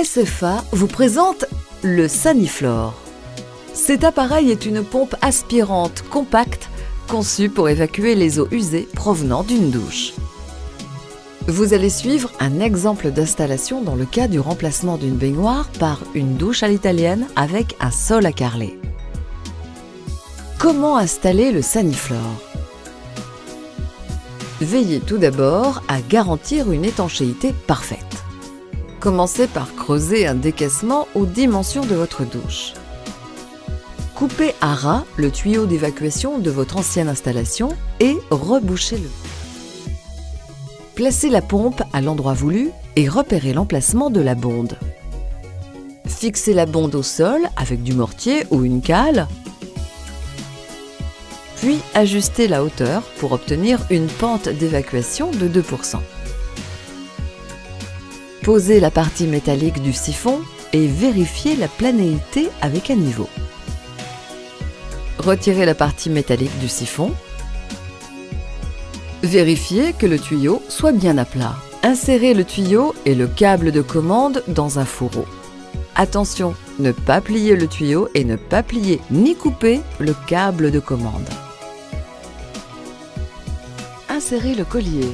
SFA vous présente le Saniflore. Cet appareil est une pompe aspirante compacte conçue pour évacuer les eaux usées provenant d'une douche. Vous allez suivre un exemple d'installation dans le cas du remplacement d'une baignoire par une douche à l'italienne avec un sol à carreler. Comment installer le Saniflore? Veillez tout d'abord à garantir une étanchéité parfaite. Commencez par creuser un décaissement aux dimensions de votre douche. Coupez à ras le tuyau d'évacuation de votre ancienne installation et rebouchez-le. Placez la pompe à l'endroit voulu et repérez l'emplacement de la bonde. Fixez la bonde au sol avec du mortier ou une cale, puis ajustez la hauteur pour obtenir une pente d'évacuation de 2%. Posez la partie métallique du siphon et vérifiez la planéité avec un niveau. Retirez la partie métallique du siphon. Vérifiez que le tuyau soit bien à plat. Insérez le tuyau et le câble de commande dans un fourreau. Attention, ne pas plier le tuyau et ne pas plier ni couper le câble de commande. Insérez le collier.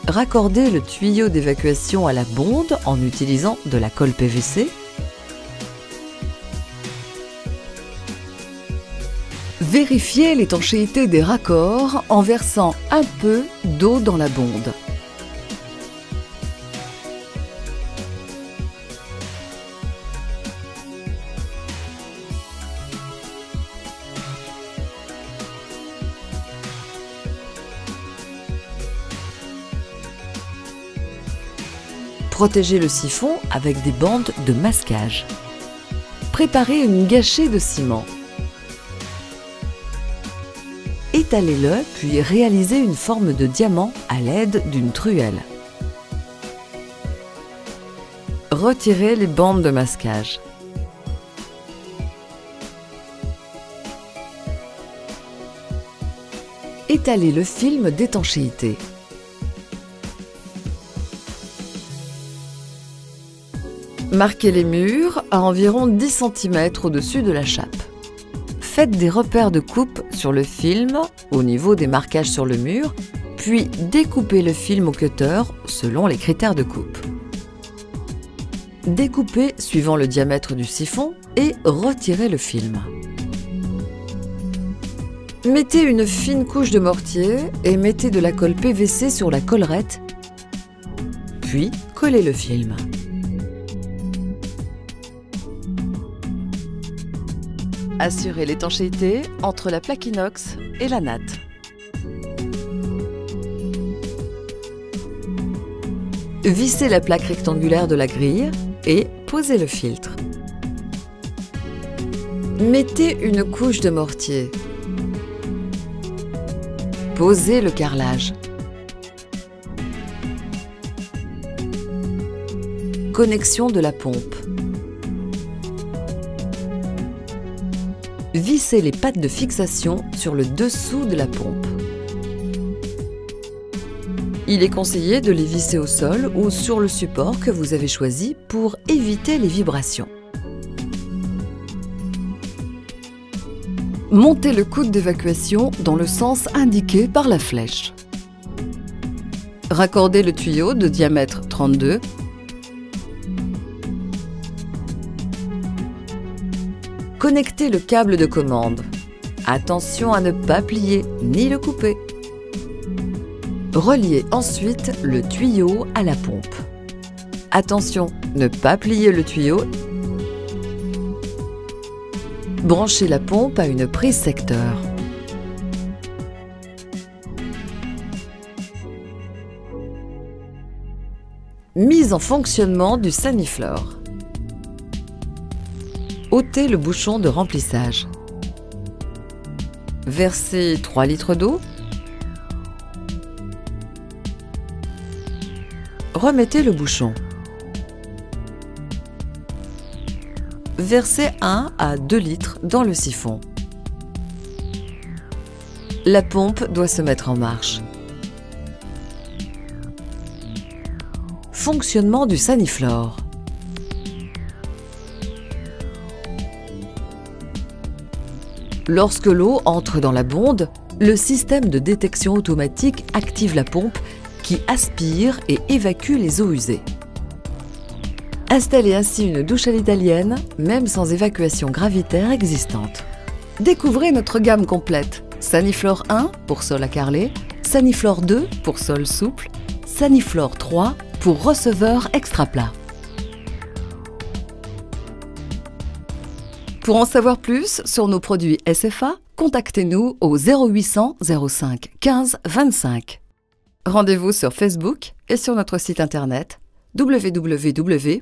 Raccordez le tuyau d'évacuation à la bonde en utilisant de la colle PVC. Vérifiez l'étanchéité des raccords en versant un peu d'eau dans la bonde. Protégez le siphon avec des bandes de masquage. Préparez une gâchée de ciment. Étalez-le, puis réalisez une forme de diamant à l'aide d'une truelle. Retirez les bandes de masquage. Étalez le film d'étanchéité. Marquez les murs à environ 10 cm au-dessus de la chape. Faites des repères de coupe sur le film au niveau des marquages sur le mur, puis découpez le film au cutter selon les critères de coupe. Découpez suivant le diamètre du siphon et retirez le film. Mettez une fine couche de mortier et mettez de la colle PVC sur la collerette, puis collez le film. Assurez l'étanchéité entre la plaque inox et la natte. Vissez la plaque rectangulaire de la grille et posez le filtre. Mettez une couche de mortier. Posez le carrelage. Connexion de la pompe. Vissez les pattes de fixation sur le dessous de la pompe. Il est conseillé de les visser au sol ou sur le support que vous avez choisi pour éviter les vibrations. Montez le coude d'évacuation dans le sens indiqué par la flèche. Raccordez le tuyau de diamètre 32. Connectez le câble de commande. Attention à ne pas plier ni le couper. Reliez ensuite le tuyau à la pompe. Attention, ne pas plier le tuyau. Branchez la pompe à une prise secteur. Mise en fonctionnement du Saniflore. Ôtez le bouchon de remplissage. Versez 3 litres d'eau. Remettez le bouchon. Versez 1 à 2 litres dans le siphon. La pompe doit se mettre en marche. Fonctionnement du Saniflore. Lorsque l'eau entre dans la bonde, le système de détection automatique active la pompe qui aspire et évacue les eaux usées. Installez ainsi une douche à l'italienne, même sans évacuation gravitaire existante. Découvrez notre gamme complète. Saniflore 1 pour sol à carreler, Saniflore 2 pour sol souple, Saniflore 3 pour receveur extra plat. Pour en savoir plus sur nos produits SFA, contactez-nous au 0800 05 15 25. Rendez-vous sur Facebook et sur notre site internet www.sfa.fr.